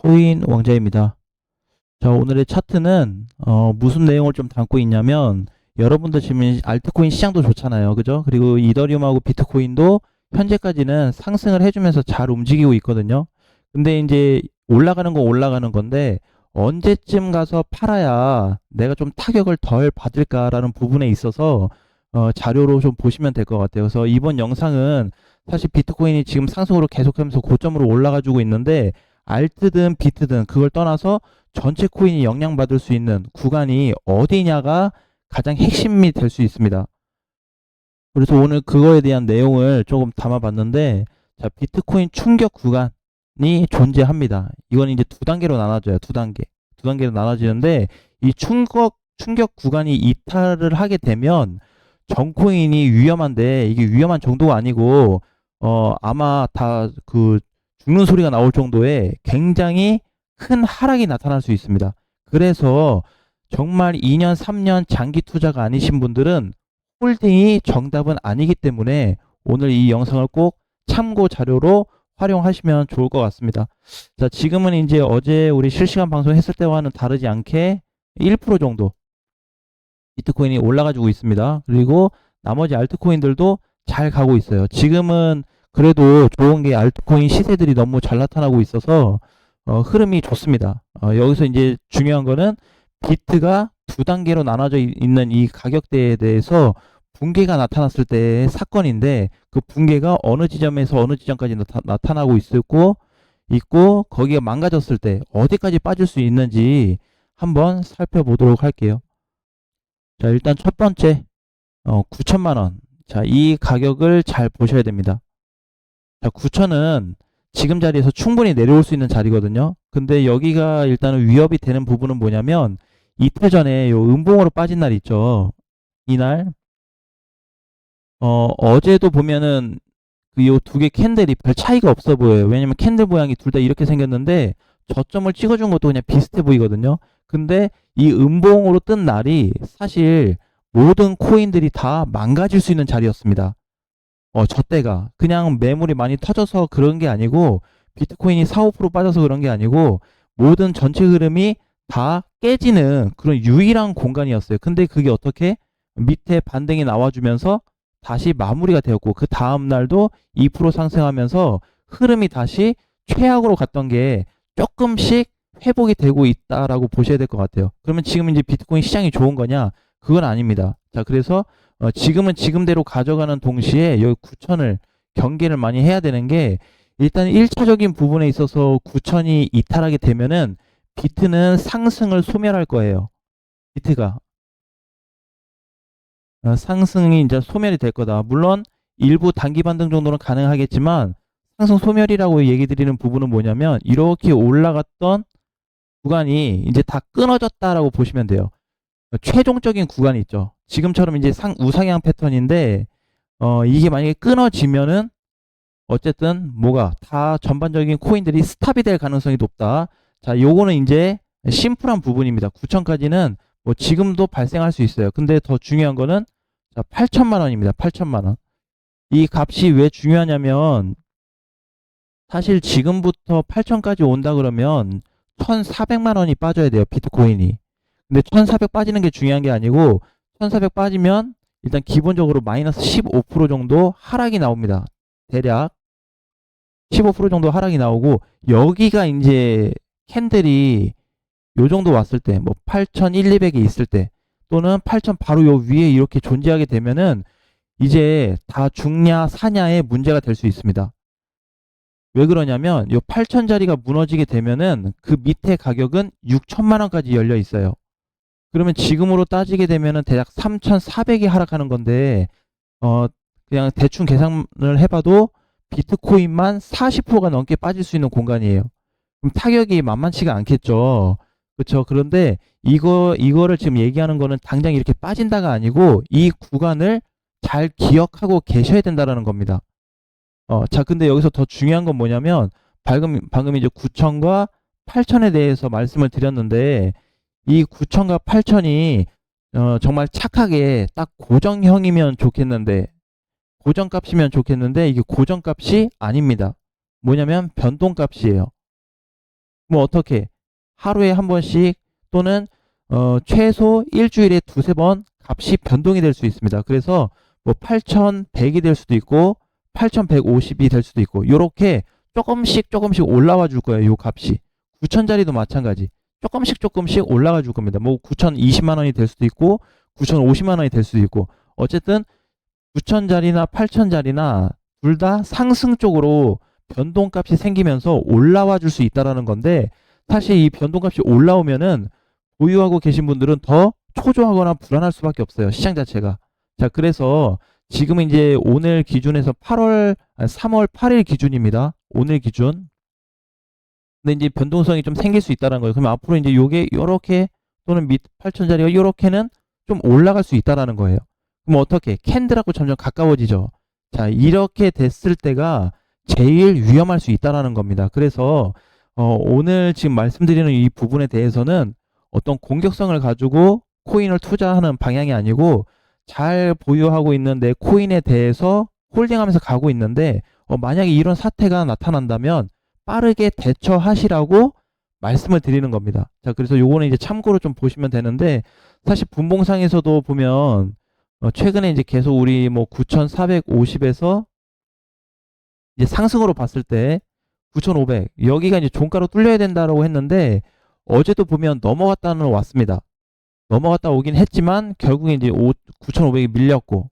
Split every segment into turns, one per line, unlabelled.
코인 왕자입니다. 자, 오늘의 차트는 무슨 내용을 좀 담고 있냐면, 여러분들 지금 알트코인 시장도 좋잖아요. 그죠? 그리고 이더리움하고 비트코인도 현재까지는 상승을 해주면서 잘 움직이고 있거든요. 근데 이제 올라가는 건 올라가는 건데, 언제쯤 가서 팔아야 내가 좀 타격을 덜 받을까라는 부분에 있어서 자료로 좀 보시면 될 것 같아요. 그래서 이번 영상은 사실 비트코인이 지금 상승으로 계속하면서 고점으로 올라가지고 있는데, 알트든 비트든 그걸 떠나서 전체 코인이 영향받을 수 있는 구간이 어디냐가 가장 핵심이 될 수 있습니다. 그래서 오늘 그거에 대한 내용을 조금 담아봤는데, 자, 비트코인 충격 구간이 존재합니다. 이건 이제 두 단계로 나눠져요. 두 단계. 두 단계로 나눠지는데, 이 충격 구간이 이탈을 하게 되면 전 코인이 위험한데, 이게 위험한 정도가 아니고, 아마 다 죽는 소리가 나올 정도의 굉장히 큰 하락이 나타날 수 있습니다. 그래서 정말 2년, 3년 장기 투자가 아니신 분들은 홀딩이 정답은 아니기 때문에 오늘 이 영상을 꼭 참고 자료로 활용하시면 좋을 것 같습니다. 자, 지금은 이제 어제 우리 실시간 방송했을 때와는 다르지 않게 1% 정도 비트코인이 올라가지고 있습니다. 그리고 나머지 알트코인들도 잘 가고 있어요. 지금은 그래도 좋은 게 알트코인 시세들이 너무 잘 나타나고 있어서 흐름이 좋습니다. 여기서 이제 중요한 거는 비트가 두 단계로 나눠져 있는 이 가격대에 대해서 붕괴가 나타났을 때의 사건인데, 그 붕괴가 어느 지점에서 어느 지점까지 나타나고 있고 거기가 망가졌을 때 어디까지 빠질 수 있는지 한번 살펴보도록 할게요. 자, 일단 첫 번째 9천만 원. 자, 이 가격을 잘 보셔야 됩니다. 자, 9천은 지금 자리에서 충분히 내려올 수 있는 자리거든요. 근데 여기가 일단은 위협이 되는 부분은 뭐냐면, 이틀 전에 요 음봉으로 빠진 날 있죠. 이날 어제도 보면은 그 요 두 개 캔들이 별 차이가 없어 보여요. 왜냐면 캔들 모양이 둘 다 이렇게 생겼는데 저점을 찍어준 것도 그냥 비슷해 보이거든요. 근데 이 음봉으로 뜬 날이 사실 모든 코인들이 다 망가질 수 있는 자리였습니다. 저 때가 그냥 매물이 많이 터져서 그런 게 아니고, 비트코인이 4, 5% 빠져서 그런 게 아니고, 모든 전체 흐름이 다 깨지는 그런 유일한 공간이었어요. 근데 그게 어떻게 밑에 반등이 나와주면서 다시 마무리가 되었고, 그 다음 날도 2% 상승하면서 흐름이 다시 최악으로 갔던 게 조금씩 회복이 되고 있다라고 보셔야 될 것 같아요. 그러면 지금 이제 비트코인 시장이 좋은 거냐? 그건 아닙니다. 자, 그래서 지금은 지금대로 가져가는 동시에 여기 9천을 경계를 많이 해야 되는 게, 일단 1차적인 부분에 있어서 9천이 이탈하게 되면은 비트는 상승을 소멸할 거예요. 비트가 상승이 이제 소멸이 될 거다. 물론 일부 단기 반등 정도는 가능하겠지만, 상승 소멸이라고 얘기 드리는 부분은 뭐냐면, 이렇게 올라갔던 구간이 이제 다 끊어졌다라고 보시면 돼요. 최종적인 구간이 있죠. 지금처럼 이제 우상향 패턴인데, 이게 만약에 끊어지면은 어쨌든 뭐가 다 전반적인 코인들이 스탑이 될 가능성이 높다. 자, 요거는 이제 심플한 부분입니다. 9천까지는 뭐 지금도 발생할 수 있어요. 근데 더 중요한 거는, 자, 8천만 원입니다. 8천만 원. 이 값이 왜 중요하냐면, 사실 지금부터 8천까지 온다 그러면 1,400만 원이 빠져야 돼요. 비트코인이. 근데 1,400 빠지는 게 중요한 게 아니고, 1,400 빠지면 일단 기본적으로 마이너스 15% 정도 하락이 나옵니다. 대략 15% 정도 하락이 나오고, 여기가 이제 캔들이 요 정도 왔을 때, 뭐 8,100, 200에 있을 때, 또는 8,000 바로 요 위에 이렇게 존재하게 되면은 이제 다 죽냐 사냐의 문제가 될 수 있습니다. 왜 그러냐면, 요 8,000짜리가 무너지게 되면은 그 밑에 가격은 6천만 원까지 열려 있어요. 그러면 지금으로 따지게 되면은 대략 3,400이 하락하는 건데, 그냥 대충 계산을 해봐도 비트코인만 40%가 넘게 빠질 수 있는 공간이에요. 그럼 타격이 만만치가 않겠죠. 그렇죠. 그런데 이거를 지금 얘기하는 거는 당장 이렇게 빠진다가 아니고, 이 구간을 잘 기억하고 계셔야 된다라는 겁니다. 자, 근데 여기서 더 중요한 건 뭐냐면, 방금 이제 9천과 8천에 대해서 말씀을 드렸는데, 이 9천과 8천이 정말 착하게 딱 고정형이면 좋겠는데, 고정값이면 좋겠는데, 이게 고정값이 아닙니다. 뭐냐면 변동값이에요. 뭐 어떻게 하루에 한 번씩 또는 최소 일주일에 두세 번 값이 변동이 될 수 있습니다. 그래서 뭐 8,100이 될 수도 있고 8,150이 될 수도 있고 요렇게 조금씩 올라와 줄 거예요. 요 값이. 9,000짜리도 마찬가지. 조금씩 올라가 줄 겁니다. 뭐 9,020만 원이 될 수도 있고 9,050만 원이 될 수도 있고 어쨌든 9,000짜리나 8,000짜리나 둘 다 상승 쪽으로 변동값이 생기면서 올라와 줄 수 있다라는 건데 사실 이 변동값이 올라오면은 보유하고 계신 분들은 더 초조하거나 불안할 수밖에 없어요. 시장 자체가. 자, 그래서 지금 이제 오늘 기준에서 3월 8일 기준입니다. 오늘 기준. 근데 이제 변동성이 좀 생길 수 있다는 거예요. 그러면 앞으로 이제 요게 요렇게 또는 밑 8,000짜리가 요렇게는 좀 올라갈 수 있다라는 거예요. 그럼 어떻게? 캔들하고 점점 가까워지죠. 자, 이렇게 됐을 때가 제일 위험할 수 있다라는 겁니다. 그래서 오늘 지금 말씀드리는 이 부분에 대해서는 어떤 공격성을 가지고 코인을 투자하는 방향이 아니고 잘 보유하고 있는 내 코인에 대해서 홀딩하면서 가고 있는데 만약에 이런 사태가 나타난다면 빠르게 대처하시라고 말씀을 드리는 겁니다. 자, 그래서 요거는 이제 참고로 좀 보시면 되는데 사실 분봉상에서도 보면 최근에 이제 계속 우리 뭐 9,450에서 이제 상승으로 봤을 때 9,500 여기가 이제 종가로 뚫려야 된다라고 했는데 어제도 보면 넘어갔다는 왔습니다. 넘어갔다 오긴 했지만 결국에 이제 9,500이 밀렸고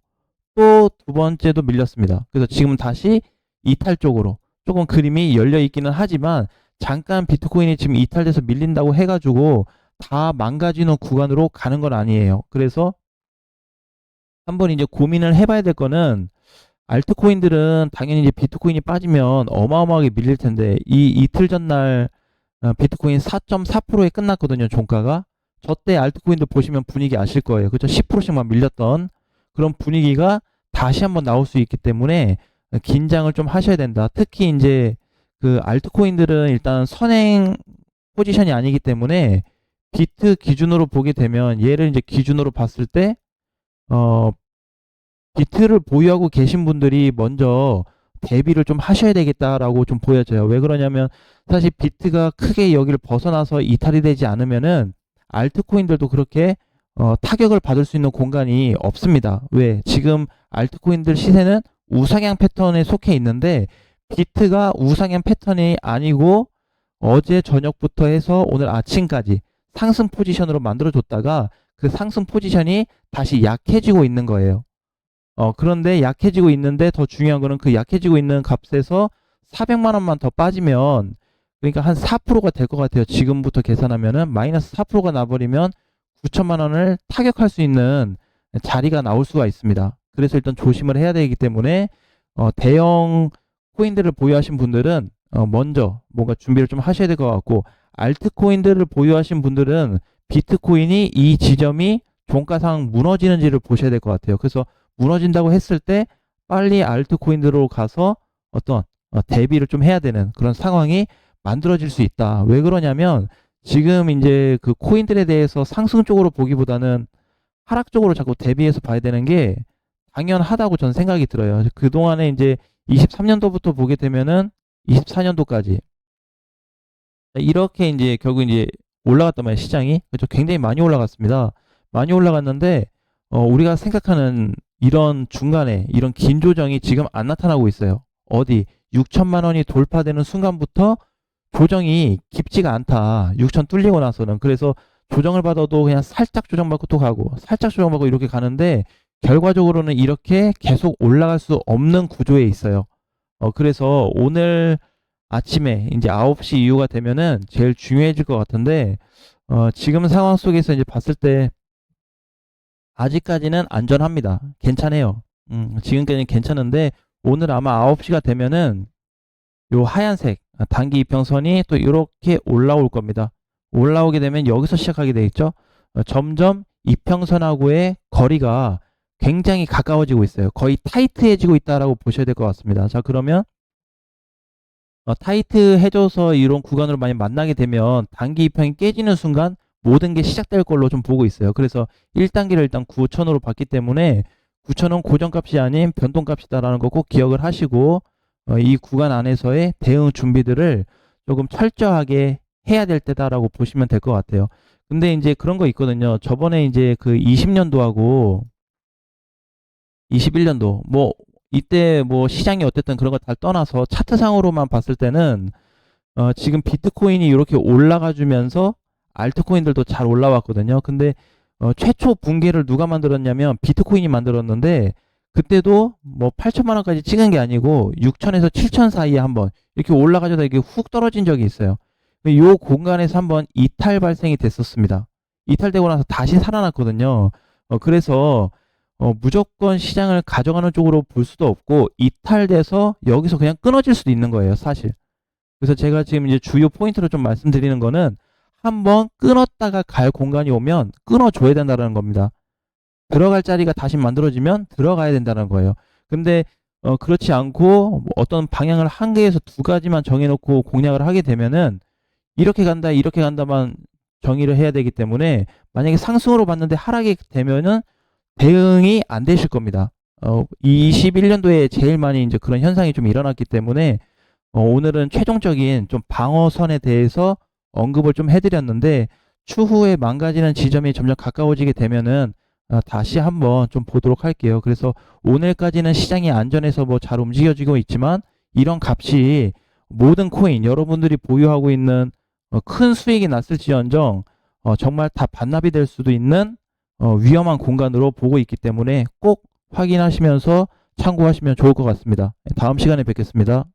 또 두 번째도 밀렸습니다. 그래서 지금 다시 이탈 쪽으로 조금 그림이 열려 있기는 하지만 잠깐 비트코인이 지금 이탈돼서 밀린다고 해가지고 다 망가지는 구간으로 가는 건 아니에요. 그래서 한번 이제 고민을 해봐야 될 거는 알트코인들은 당연히 이제 비트코인이 빠지면 어마어마하게 밀릴 텐데 이 이틀 전날 비트코인 4.4%에 끝났거든요. 종가가. 저때 알트코인들 보시면 분위기 아실 거예요. 그죠? 10%씩만 밀렸던 그런 분위기가 다시 한번 나올 수 있기 때문에 긴장을 좀 하셔야 된다. 특히 이제 그 알트코인들은 일단 선행 포지션이 아니기 때문에 비트 기준으로 보게 되면 얘를 이제 기준으로 봤을 때 비트를 보유하고 계신 분들이 먼저 대비를 좀 하셔야 되겠다라고 좀 보여져요. 왜 그러냐면 사실 비트가 크게 여기를 벗어나서 이탈이 되지 않으면은 알트코인들도 그렇게 타격을 받을 수 있는 공간이 없습니다. 왜? 지금 알트코인들 시세는 우상향 패턴에 속해 있는데 비트가 우상향 패턴이 아니고 어제 저녁부터 해서 오늘 아침까지 상승 포지션으로 만들어줬다가 그 상승 포지션이 다시 약해지고 있는 거예요. 그런데 약해지고 있는데 더 중요한 거는 그 약해지고 있는 값에서 400만 원만 더 빠지면 그러니까 한 4%가 될 것 같아요. 지금부터 계산하면은 마이너스 4%가 나버리면 9천만 원을 타격할 수 있는 자리가 나올 수가 있습니다. 그래서 일단 조심을 해야 되기 때문에 대형 코인들을 보유하신 분들은 먼저 뭔가 준비를 좀 하셔야 될 것 같고 알트코인들을 보유하신 분들은 비트코인이 이 지점이 종가상 무너지는지를 보셔야 될 것 같아요. 그래서 무너진다고 했을 때 빨리 알트코인으로 가서 어떤 대비를 좀 해야 되는 그런 상황이 만들어질 수 있다. 왜 그러냐면 지금 이제 그 코인들에 대해서 상승 쪽으로 보기보다는 하락 쪽으로 자꾸 대비해서 봐야 되는 게 당연하다고 저는 생각이 들어요. 그동안에 이제 23년도부터 보게 되면은 24년도까지 이렇게 이제 결국 이제 올라갔단 말이에요. 시장이. 그렇죠. 굉장히 많이 올라갔습니다. 많이 올라갔는데 우리가 생각하는 이런 중간에 이런 긴 조정이 지금 안 나타나고 있어요. 어디 6천만 원이 돌파되는 순간부터 조정이 깊지가 않다. 6천 뚫리고 나서는. 그래서 조정을 받아도 그냥 살짝 조정받고 또 가고 살짝 조정받고 이렇게 가는데 결과적으로는 이렇게 계속 올라갈 수 없는 구조에 있어요. 그래서 오늘 아침에 이제 9시 이후가 되면은 제일 중요해질 것 같은데 지금 상황 속에서 이제 봤을 때 아직까지는 안전합니다. 괜찮아요. 지금까지는 괜찮은데 오늘 아마 9시가 되면은 요 하얀색 단기 이평선이 또 이렇게 올라올 겁니다. 올라오게 되면 여기서 시작하게 되겠죠. 점점 이평선하고의 거리가 굉장히 가까워지고 있어요. 거의 타이트해지고 있다라고 보셔야 될 것 같습니다. 자, 그러면 타이트해져서 이런 구간으로 많이 만나게 되면 단기 이평이 깨지는 순간 모든 게 시작될 걸로 좀 보고 있어요. 그래서 1단계를 일단 9,000으로 봤기 때문에 9,000은 고정값이 아닌 변동값이다라는 거 꼭 기억을 하시고 이 구간 안에서의 대응 준비들을 조금 철저하게 해야 될 때다라고 보시면 될 것 같아요. 근데 이제 그런 거 있거든요. 저번에 이제 그 20년도하고 21년도 뭐 이때 뭐 시장이 어땠든 그런 거 다 떠나서 차트상으로만 봤을 때는 지금 비트코인이 이렇게 올라가 주면서 알트코인들도 잘 올라왔거든요. 근데 최초 붕괴를 누가 만들었냐면 비트코인이 만들었는데 그때도 뭐 8천만 원까지 찍은 게 아니고 6천에서 7천 사이에 한번 이렇게 올라가려다 이게 훅 떨어진 적이 있어요. 이 공간에서 한번 이탈 발생이 됐었습니다. 이탈되고 나서 다시 살아났거든요. 그래서 무조건 시장을 가져가는 쪽으로 볼 수도 없고 이탈돼서 여기서 그냥 끊어질 수도 있는 거예요, 사실. 그래서 제가 지금 이제 주요 포인트로 좀 말씀드리는 거는 한번 끊었다가 갈 공간이 오면 끊어줘야 된다는 겁니다. 들어갈 자리가 다시 만들어지면 들어가야 된다는 거예요. 근데 그렇지 않고 뭐 어떤 방향을 한 개에서 두 가지만 정해놓고 공략을 하게 되면은 이렇게 간다, 이렇게 간다만 정의를 해야 되기 때문에 만약에 상승으로 봤는데 하락이 되면은 대응이 안 되실 겁니다. 21년도에 제일 많이 이제 그런 현상이 좀 일어났기 때문에 오늘은 최종적인 좀 방어선에 대해서 언급을 좀 해드렸는데 추후에 망가지는 지점이 점점 가까워지게 되면은 다시 한번 좀 보도록 할게요. 그래서 오늘까지는 시장이 안전해서 뭐 잘 움직여지고 있지만 이런 값이 모든 코인 여러분들이 보유하고 있는 큰 수익이 났을지언정 정말 다 반납이 될 수도 있는 위험한 공간으로 보고 있기 때문에 꼭 확인하시면서 참고하시면 좋을 것 같습니다. 다음 시간에 뵙겠습니다.